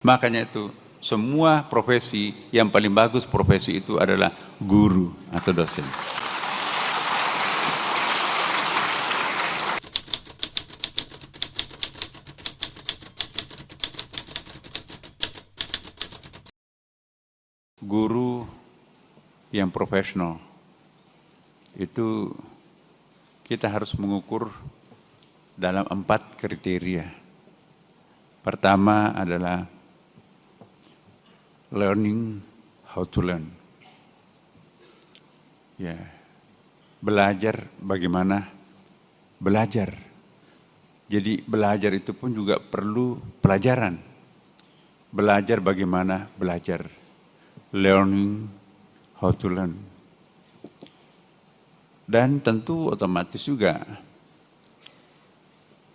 Makanya itu semua profesi yang paling bagus profesi itu adalah guru atau dosen. Guru yang profesional itu kita harus mengukur dalam 4 kriteria. Pertama adalah learning how to learn. Ya, belajar bagaimana belajar. Jadi belajar itu pun juga perlu pelajaran. Belajar bagaimana belajar. Learning how to learn. Dan tentu otomatis juga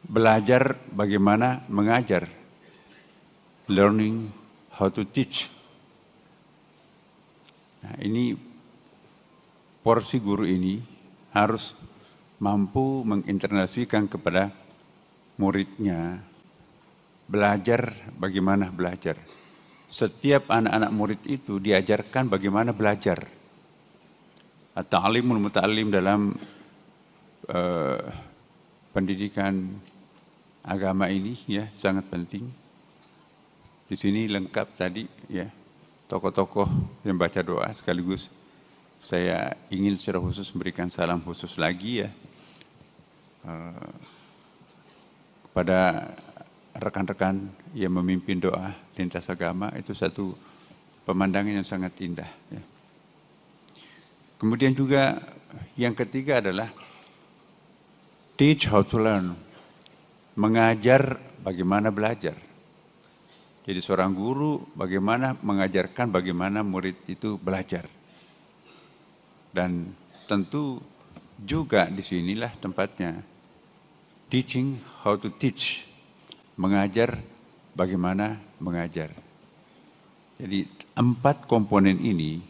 belajar bagaimana mengajar. Learning how to teach. Nah, ini porsi guru ini harus mampu menginternalisasikan kepada muridnya belajar bagaimana belajar. Setiap anak-anak murid itu diajarkan bagaimana belajar. At-ta'limul muta'allim dalam pendidikan agama ini ya sangat penting. Di sini lengkap tadi ya tokoh-tokoh yang baca doa, sekaligus saya ingin secara khusus memberikan salam khusus lagi ya kepada rekan-rekan yang memimpin doa lintas agama. Itu satu pemandangan yang sangat indah ya. Kemudian juga yang ketiga adalah teach how to learn, mengajar bagaimana belajar. Jadi seorang guru bagaimana mengajarkan bagaimana murid itu belajar. Dan tentu juga di sinilah tempatnya. Teaching how to teach. Mengajar bagaimana mengajar. Jadi 4 komponen ini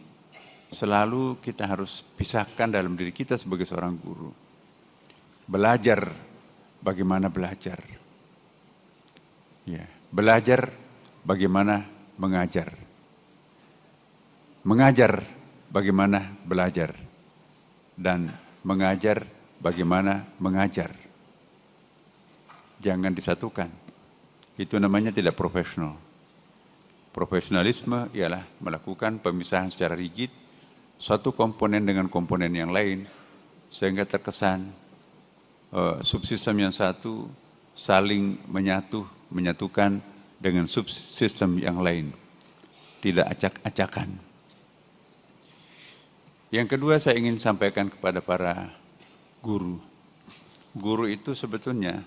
selalu kita harus pisahkan dalam diri kita sebagai seorang guru. Belajar bagaimana belajar. Ya, belajar bagaimana mengajar. Mengajar bagaimana belajar. Dan mengajar bagaimana mengajar. Jangan disatukan. Itu namanya tidak profesional. Profesionalisme ialah melakukan pemisahan secara rigid satu komponen dengan komponen yang lain sehingga terkesan subsistem yang satu saling menyatukan dengan subsistem yang lain, tidak acak-acakan. Yang kedua saya ingin sampaikan kepada para guru. Guru itu sebetulnya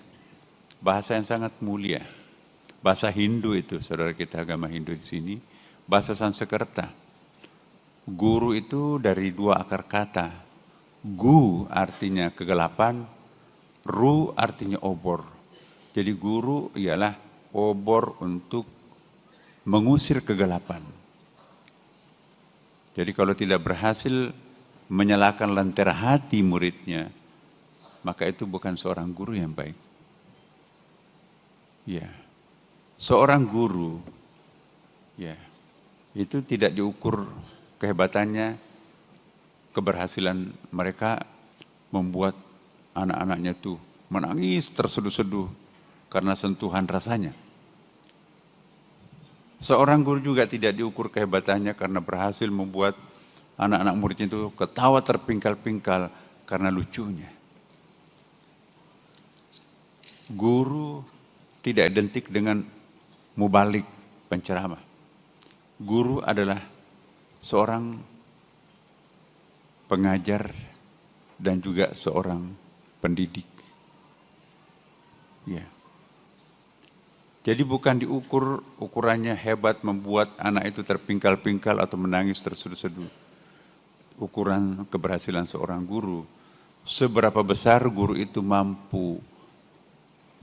bahasa yang sangat mulia. Bahasa Hindu itu, saudara kita agama Hindu di sini, bahasa Sanskerta. Guru itu dari 2 akar kata. Gu artinya kegelapan, ru artinya obor. Jadi guru ialah obor untuk mengusir kegelapan. Jadi kalau tidak berhasil menyalakan lentera hati muridnya, maka itu bukan seorang guru yang baik. Ya. Seorang guru ya, itu tidak diukur kehebatannya, keberhasilan mereka membuat anak-anaknya tuh menangis terseduh-seduh karena sentuhan rasanya. Seorang guru juga tidak diukur kehebatannya karena berhasil membuat anak-anak muridnya itu ketawa terpingkal-pingkal karena lucunya. Guru tidak identik dengan mubalik, penceramah. Guru adalah seorang pengajar dan juga seorang pendidik. Ya. Jadi bukan diukur ukurannya hebat membuat anak itu terpingkal-pingkal atau menangis terseduh-seduh. Ukuran keberhasilan seorang guru, seberapa besar guru itu mampu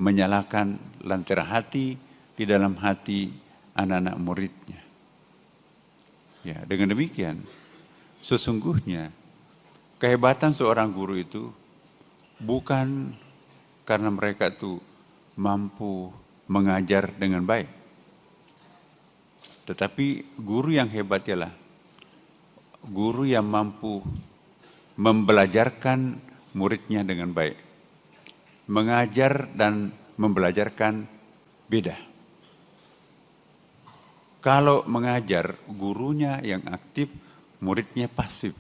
menyalakan lentera hati di dalam hati anak-anak muridnya. Ya, dengan demikian, sesungguhnya kehebatan seorang guru itu bukan karena mereka itu mampu mengajar dengan baik. Tetapi guru yang hebat ialah guru yang mampu membelajarkan muridnya dengan baik. Mengajar dan membelajarkan beda. Kalau mengajar, gurunya yang aktif, muridnya pasif.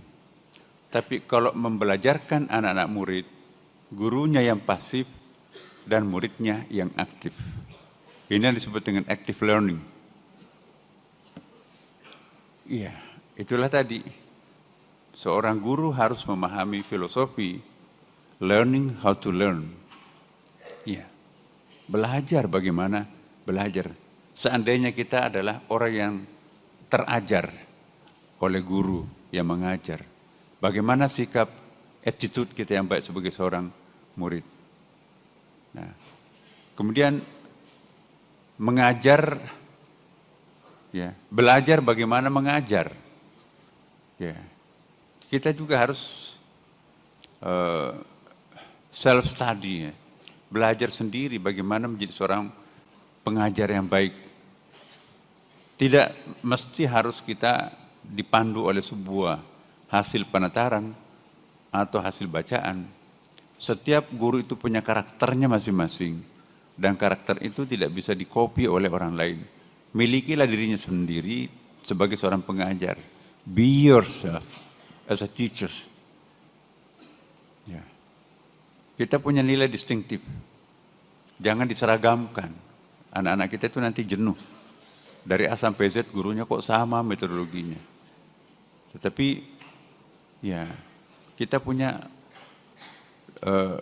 Tapi kalau membelajarkan anak-anak murid, gurunya yang pasif dan muridnya yang aktif. Ini yang disebut dengan active learning. Iya, itulah tadi. Seorang guru harus memahami filosofi learning how to learn. Iya, belajar bagaimana belajar. Seandainya kita adalah orang yang terajar oleh guru yang mengajar, bagaimana sikap, attitude kita yang baik sebagai seorang murid. Nah, kemudian mengajar, ya, belajar bagaimana mengajar. Ya, kita juga harus self study, ya. Belajar sendiri bagaimana menjadi seorang pengajar yang baik. Tidak mesti harus kita dipandu oleh sebuah hasil penataran atau hasil bacaan. Setiap guru itu punya karakternya masing-masing. Dan karakter itu tidak bisa dikopi oleh orang lain. Milikilah dirinya sendiri sebagai seorang pengajar. Be yourself as a teacher. Ya. Kita punya nilai distintif. Jangan diseragamkan. Anak-anak kita itu nanti jenuh. Dari A sampai Z gurunya kok sama metodologinya. Tetapi ya kita punya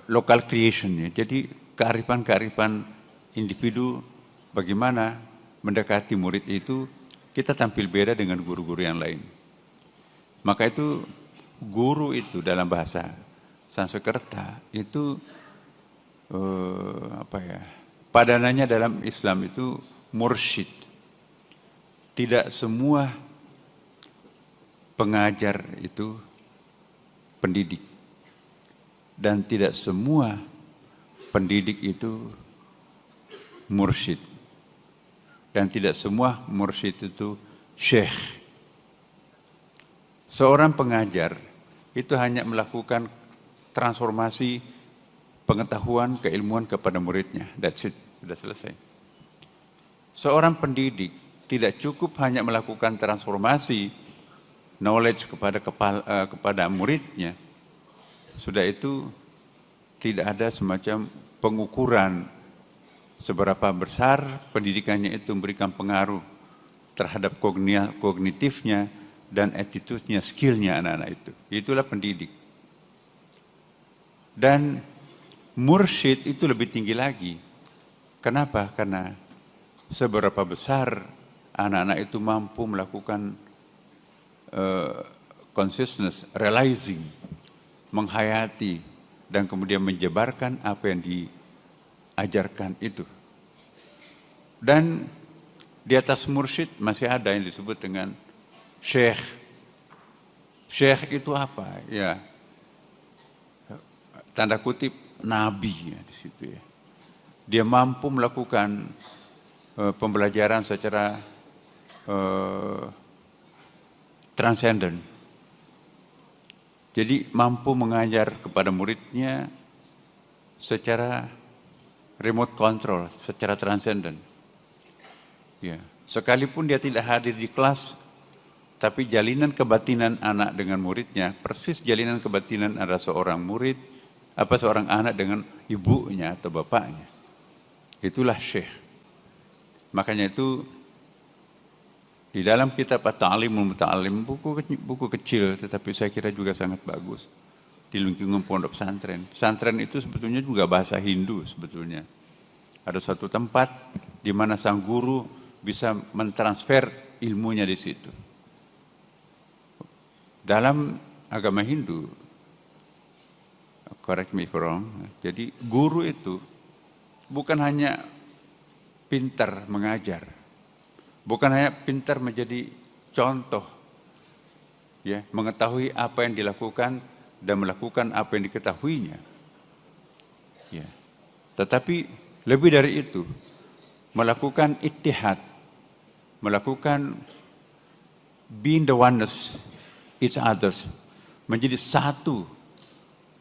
local creation, ya. Jadi kearifan-kearifan individu bagaimana mendekati murid itu kita tampil beda dengan guru-guru yang lain. Maka itu guru itu dalam bahasa Sanskerta itu padanannya dalam Islam itu mursyid. Tidak semua pengajar itu pendidik. Dan tidak semua pendidik itu mursyid. Dan tidak semua mursyid itu syekh. Seorang pengajar itu hanya melakukan transformasi pengetahuan, keilmuan kepada muridnya. That's it, sudah selesai. Seorang pendidik tidak cukup hanya melakukan transformasi knowledge kepada muridnya. Sudah itu tidak ada semacam pengukuran seberapa besar pendidikannya itu memberikan pengaruh terhadap kognitifnya dan attitude-nya, skill-nya anak-anak itu. Itulah pendidik. Dan mursyid itu lebih tinggi lagi. Kenapa? Karena seberapa besar anak-anak itu mampu melakukan consciousness, realizing, menghayati, dan kemudian menjebarkan apa yang diajarkan itu. Dan di atas mursyid masih ada yang disebut dengan syekh. Syekh itu apa? Ya, tanda kutip nabi ya di situ ya. Dia mampu melakukan pembelajaran secara transcendent. Jadi mampu mengajar kepada muridnya secara remote control, secara transcendent. Ya, sekalipun dia tidak hadir di kelas, tapi jalinan kebatinan anak dengan muridnya persis jalinan kebatinan ada seorang murid, seorang anak dengan ibunya atau bapaknya. Itulah syekh. Makanya itu di dalam kitab At-Ta'limul Muta'allim, buku kecil tetapi saya kira juga sangat bagus di lingkungan pondok pesantren. Pesantren itu sebetulnya juga bahasa Hindu sebetulnya. Ada suatu tempat di mana sang guru bisa mentransfer ilmunya di situ. Dalam agama Hindu, correct me if wrong, jadi guru itu bukan hanya pintar mengajar, bukan hanya pintar menjadi contoh, ya, mengetahui apa yang dilakukan dan melakukan apa yang diketahuinya. Ya. Tetapi lebih dari itu, melakukan ittihad, melakukan being the oneness each others, menjadi satu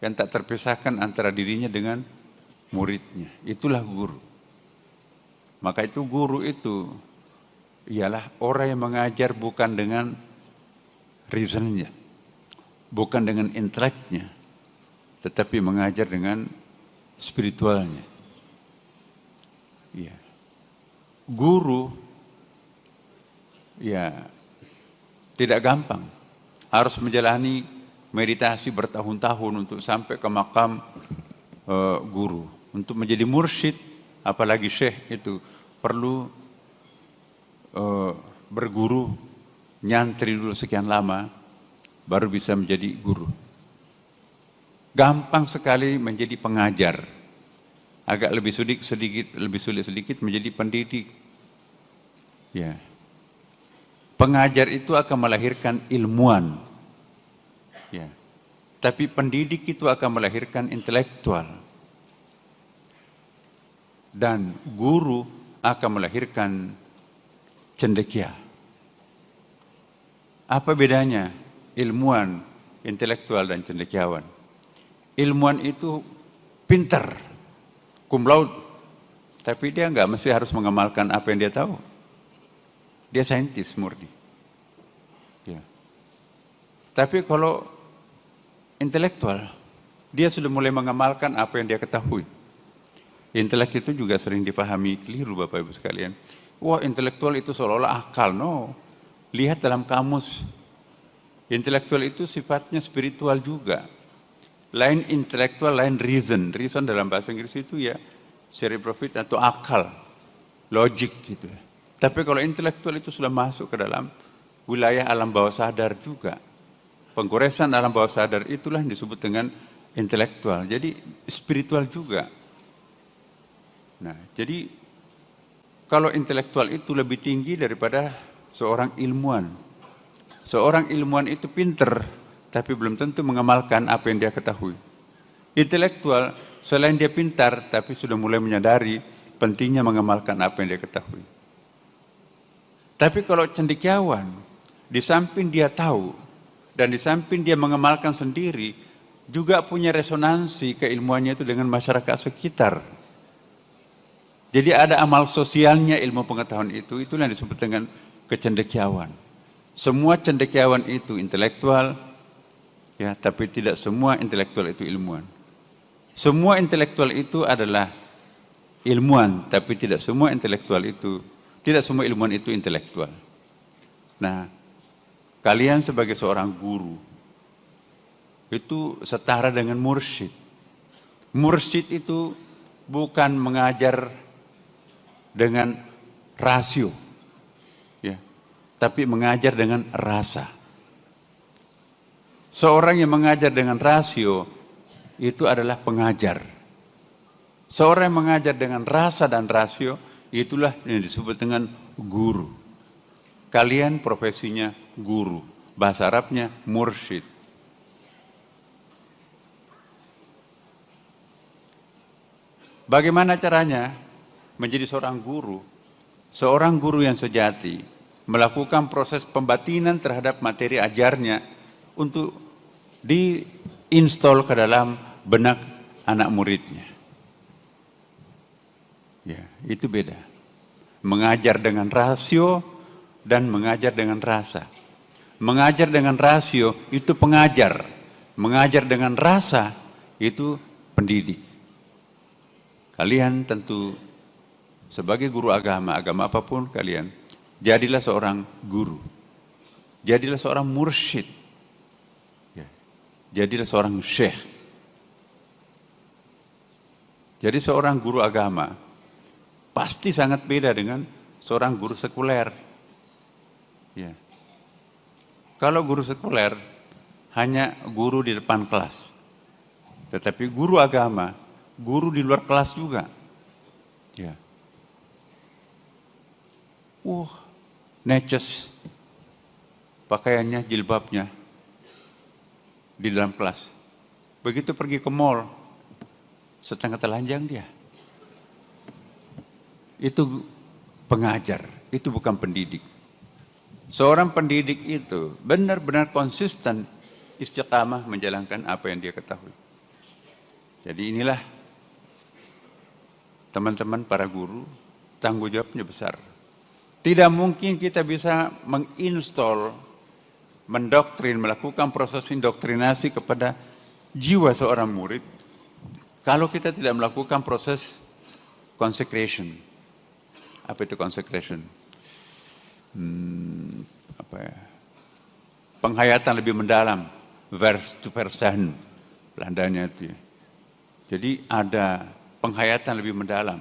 yang tak terpisahkan antara dirinya dengan muridnya. Itulah guru. Maka itu guru itu ialah orang yang mengajar bukan dengan reasonnya, bukan dengan inteleknya, tetapi mengajar dengan spiritualnya. Ya. Guru ya tidak gampang, harus menjalani meditasi bertahun-tahun untuk sampai ke makam guru. Untuk menjadi mursyid, apalagi syekh, itu perlu berguru, nyantri dulu sekian lama, baru bisa menjadi guru. Gampang sekali menjadi pengajar, agak lebih sulit sedikit menjadi pendidik. Ya. Pengajar itu akan melahirkan ilmuwan, ya. Tapi pendidik itu akan melahirkan intelektual, dan guru akan melahirkan cendekia. Apa bedanya ilmuwan, intelektual, dan cendekiawan? Ilmuwan itu pintar, cum laude, tapi dia nggak mesti harus mengamalkan apa yang dia tahu. Dia saintis murni. Ya. Tapi kalau intelektual, dia sudah mulai mengamalkan apa yang dia ketahui. Intelek itu juga sering dipahami keliru, Bapak Ibu sekalian. Wah, intelektual itu seolah-olah akal. No. Lihat dalam kamus. Intelektual itu sifatnya spiritual juga. Lain intelektual, lain reason. Reason dalam bahasa Inggris itu ya cerebrofit atau akal, logik gitu. Tapi kalau intelektual itu sudah masuk ke dalam wilayah alam bawah sadar juga. Penggoresan alam bawah sadar itulah yang disebut dengan intelektual. Jadi spiritual juga. Nah, jadi kalau intelektual itu lebih tinggi daripada seorang ilmuwan. Seorang ilmuwan itu pinter, tapi belum tentu mengamalkan apa yang dia ketahui. Intelektual, selain dia pintar, tapi sudah mulai menyadari pentingnya mengamalkan apa yang dia ketahui. Tapi kalau cendekiawan, di samping dia tahu, dan di samping dia mengamalkan sendiri, juga punya resonansi keilmuannya itu dengan masyarakat sekitar. Jadi ada amal sosialnya ilmu pengetahuan itu, itulah yang disebut dengan kecendekiawan. Semua cendekiawan itu intelektual, ya, tapi tidak semua intelektual itu ilmuwan. Semua intelektual itu adalah ilmuwan, tapi tidak semua ilmuwan itu intelektual. Nah, kalian sebagai seorang guru itu setara dengan mursyid. Mursyid itu bukan mengajar dengan rasio, ya, tapi mengajar dengan rasa. Seorang yang mengajar dengan rasio itu adalah pengajar. Seorang yang mengajar dengan rasa dan rasio, itulah yang disebut dengan guru. Kalian profesinya guru, bahasa Arabnya mursyid. Bagaimana caranya menjadi seorang guru? Seorang guru yang sejati melakukan proses pembatinan terhadap materi ajarnya untuk diinstal ke dalam benak anak muridnya. Ya, itu beda. Mengajar dengan rasio dan mengajar dengan rasa. Mengajar dengan rasio itu pengajar. Mengajar dengan rasa itu pendidik. Kalian tentu sebagai guru agama apapun kalian, jadilah seorang guru. Jadilah seorang mursyid. Ya. Jadilah seorang syekh. Jadi seorang guru agama pasti sangat beda dengan seorang guru sekuler. Ya. Kalau guru sekuler hanya guru di depan kelas. Tetapi guru agama, guru di luar kelas juga. Ya. Neces pakaiannya, jilbabnya di dalam kelas. Begitu pergi ke mall, setengah telanjang dia. Itu pengajar, itu bukan pendidik. Seorang pendidik itu benar-benar konsisten istiqamah menjalankan apa yang dia ketahui. Jadi inilah teman-teman para guru, tanggung jawabnya besar. Tidak mungkin kita bisa menginstall, mendoktrin, melakukan proses indoktrinasi kepada jiwa seorang murid kalau kita tidak melakukan proses consecration. Apa itu consecration? Penghayatan lebih mendalam, vers to versen, Belandanya itu. Jadi ada penghayatan lebih mendalam,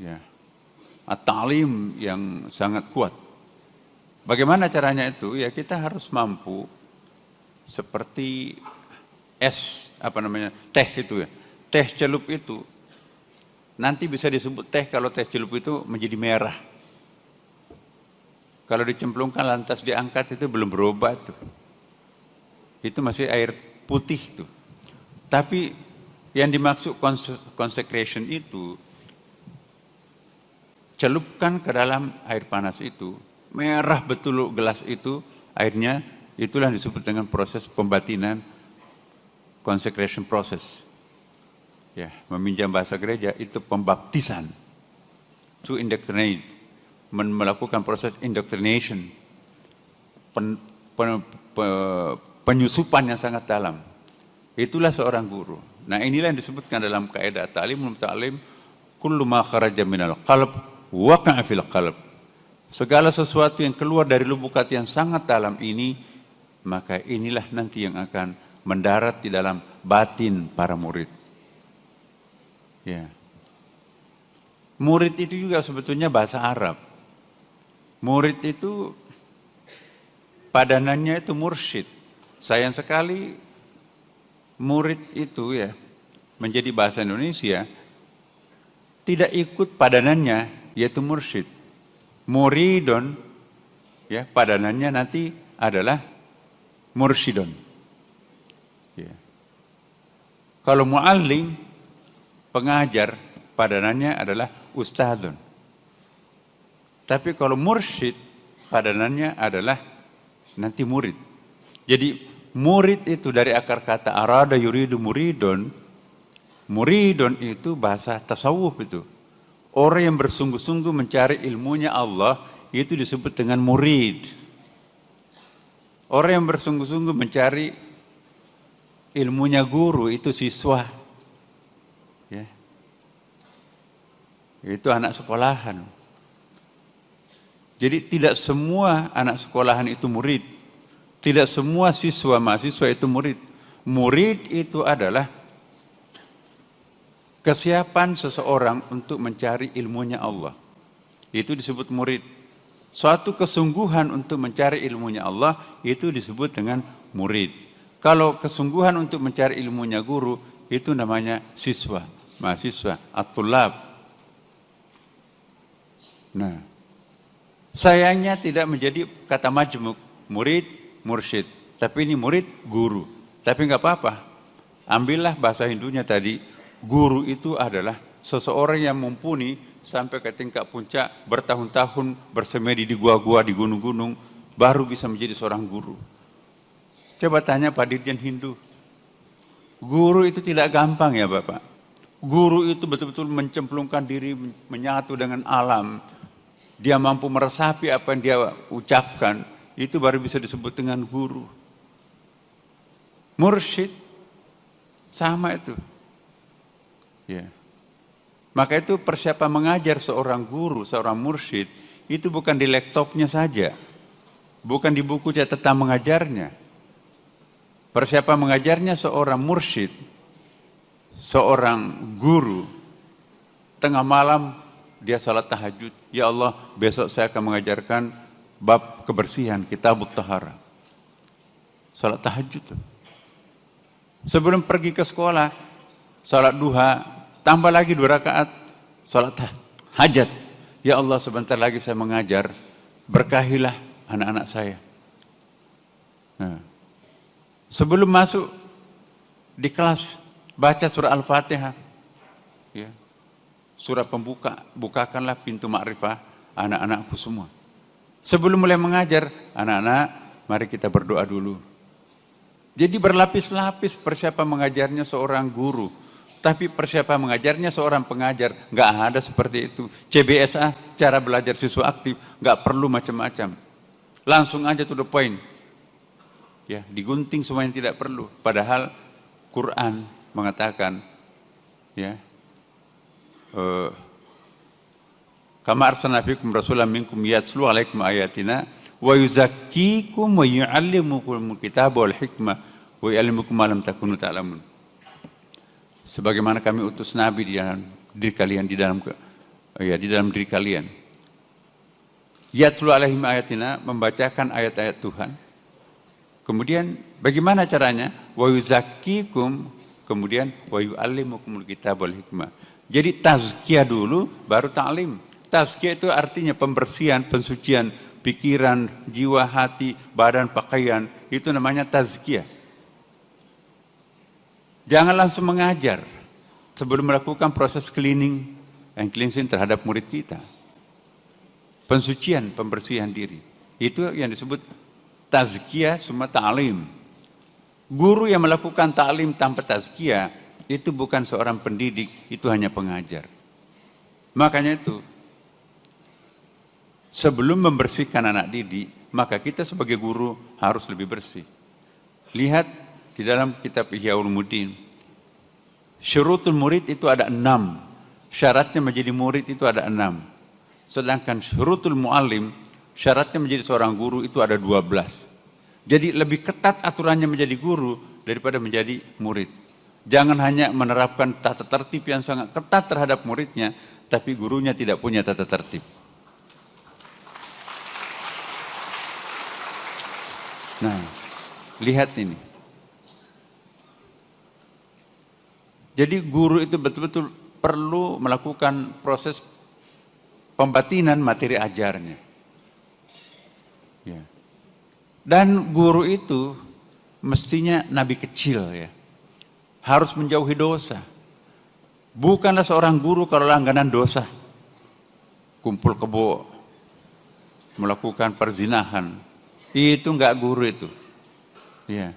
ya, at-ta'lim yang sangat kuat. Bagaimana caranya itu? Ya kita harus mampu seperti teh itu ya, teh celup itu nanti bisa disebut teh kalau teh celup itu menjadi merah. Kalau dicemplungkan lantas diangkat itu belum berubah tuh. Itu masih air putih tuh. Tapi yang dimaksud consecration itu celupkan ke dalam air panas itu, merah betul gelas itu airnya, itulah disebut dengan proses pembatinan, consecration process. Ya, meminjam bahasa gereja itu pembaptisan. To indoctrinate, melakukan proses indoctrination, penyusupan yang sangat dalam. Itulah seorang guru. Nah, inilah yang disebutkan dalam kaidah ta'limul muta'allim, kullu ma kharaja minal qalb waqa'a fil qalb. Segala sesuatu yang keluar dari lubuk hati yang sangat dalam ini, maka inilah nanti yang akan mendarat di dalam batin para murid. Ya. Murid itu juga sebetulnya bahasa Arab. Murid itu padanannya itu mursyid. Sayang sekali murid itu ya menjadi bahasa Indonesia tidak ikut padanannya, yaitu mursyid. Muridon ya padanannya nanti adalah mursyidon. Ya. Kalau muallim pengajar padanannya adalah ustadzun. Tapi kalau mursyid padanannya adalah nanti murid. Jadi murid itu dari akar kata arada yuridu muridon. Muridon itu bahasa tasawuf itu. Orang yang bersungguh-sungguh mencari ilmunya Allah itu disebut dengan murid. Orang yang bersungguh-sungguh mencari ilmunya guru itu siswa. Ya. Itu anak sekolahan. Jadi tidak semua anak sekolahan itu murid. Tidak semua siswa mahasiswa itu murid. Murid itu adalah kesiapan seseorang untuk mencari ilmunya Allah. Itu disebut murid. Suatu kesungguhan untuk mencari ilmunya Allah itu disebut dengan murid. Kalau kesungguhan untuk mencari ilmunya guru itu namanya siswa, mahasiswa, at-tullab. Nah, sayangnya tidak menjadi kata majmuk, murid, mursyid. Tapi ini murid, guru. Tapi enggak apa-apa. Ambillah bahasa Hindunya tadi, guru itu adalah seseorang yang mumpuni sampai ke tingkat puncak, bertahun-tahun bersemedi di gua-gua, di gunung-gunung, baru bisa menjadi seorang guru. Coba tanya Pak Dirjen Hindu. Guru itu tidak gampang ya Bapak. Guru itu betul-betul mencemplungkan diri, menyatu dengan alam. Dia mampu meresapi apa yang dia ucapkan, itu baru bisa disebut dengan guru. Mursyid, sama itu. Ya. Maka itu persiapan mengajar seorang guru, seorang mursyid, itu bukan di laptopnya saja. Bukan di buku catatan mengajarnya. Persiapan mengajarnya seorang mursyid, seorang guru, tengah malam dia salat tahajud. Ya Allah, besok saya akan mengajarkan bab kebersihan, kitabut taharah. Salat tahajud tuh. Sebelum pergi ke sekolah, salat duha, tambah lagi 2 rakaat, salat hajat. Ya Allah, sebentar lagi saya mengajar, berkahilah anak-anak saya. Nah, sebelum masuk di kelas, baca surah Al-Fatihah. Ya. Surah pembuka, bukakanlah pintu ma'rifah, anak-anakku semua. Sebelum mulai mengajar, anak-anak, mari kita berdoa dulu. Jadi berlapis-lapis persiapan mengajarnya seorang guru. Tapi persiapan mengajarnya seorang pengajar, nggak ada seperti itu. CBSA, cara belajar siswa aktif, nggak perlu macam-macam. Langsung aja to the point. Ya, digunting semua yang tidak perlu. Padahal Quran mengatakan, ya, kama arsalna fikum rasulan minkum yatslu alaikum ayatina wa yuzakkikum wa yu'allimukumul kitaba wal hikmah wa yu'allimukum ma lam takunu ta'lamun. Sebagaimana kami utus nabi di dalam diri kalian, di dalam diri kalian. Yatslu alaihim ayatina, membacakan ayat-ayat Tuhan. Kemudian bagaimana caranya? Wa yuzakkikum, kemudian wa yu'allimukumul kitaba wal hikmah. Jadi tazkiyah dulu baru ta'lim. Tazkiyah itu artinya pembersihan, pensucian pikiran, jiwa, hati, badan, pakaian. Itu namanya tazkiyah. Jangan langsung mengajar sebelum melakukan proses cleaning and cleansing terhadap murid kita. Pensucian, pembersihan diri. Itu yang disebut tazkiyah summa ta'lim. Guru yang melakukan ta'lim tanpa tazkiyah itu bukan seorang pendidik, itu hanya pengajar. Makanya itu, sebelum membersihkan anak didik, maka kita sebagai guru harus lebih bersih. Lihat di dalam kitab Ihya Ulumuddin, syurutul murid itu ada 6. Syaratnya menjadi murid itu ada 6. Sedangkan syurutul muallim, syaratnya menjadi seorang guru itu ada 12. Jadi lebih ketat aturannya menjadi guru daripada menjadi murid. Jangan hanya menerapkan tata tertib yang sangat ketat terhadap muridnya, tapi gurunya tidak punya tata tertib. Nah, lihat ini. Jadi guru itu betul-betul perlu melakukan proses pembatinan materi ajarnya. Ya. Dan guru itu mestinya nabi kecil, ya. Harus menjauhi dosa. Bukanlah seorang guru kalau langganan dosa. Kumpul kebo, melakukan perzinahan. Itu enggak guru itu. Ya.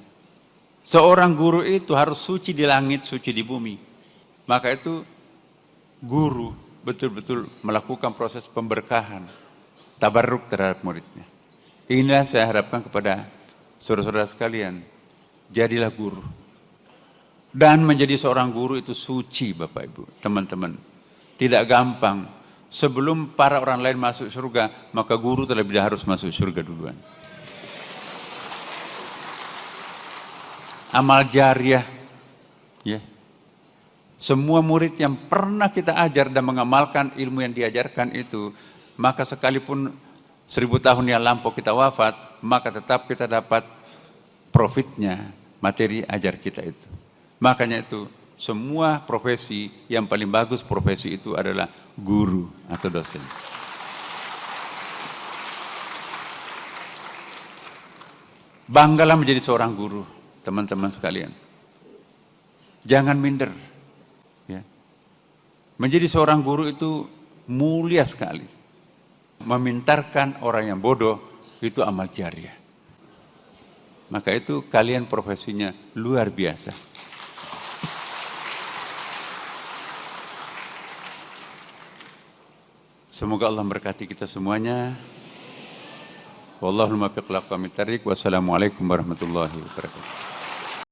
Seorang guru itu harus suci di langit, suci di bumi. Maka itu guru betul-betul melakukan proses pemberkahan, tabarruk terhadap muridnya. Inilah saya harapkan kepada saudara-saudara sekalian, jadilah guru. Dan menjadi seorang guru itu suci, Bapak Ibu, teman-teman. Tidak gampang. Sebelum para orang lain masuk surga, maka guru terlebih dahulu harus masuk surga duluan. Amal jariah, ya. Semua murid yang pernah kita ajar dan mengamalkan ilmu yang diajarkan itu, maka sekalipun 1000 tahun yang lampau kita wafat, maka tetap kita dapat profitnya materi ajar kita itu. Makanya itu semua profesi yang paling bagus profesi itu adalah guru atau dosen. Banggalah menjadi seorang guru, teman-teman sekalian. Jangan minder. Ya. Menjadi seorang guru itu mulia sekali. Memintarkan orang yang bodoh itu amal jariah. Maka itu kalian profesinya luar biasa. Semoga Allah memberkati kita semuanya. Wallahul muwaffiq ila aqwamit thariq. Wassalamualaikum warahmatullahi wabarakatuh.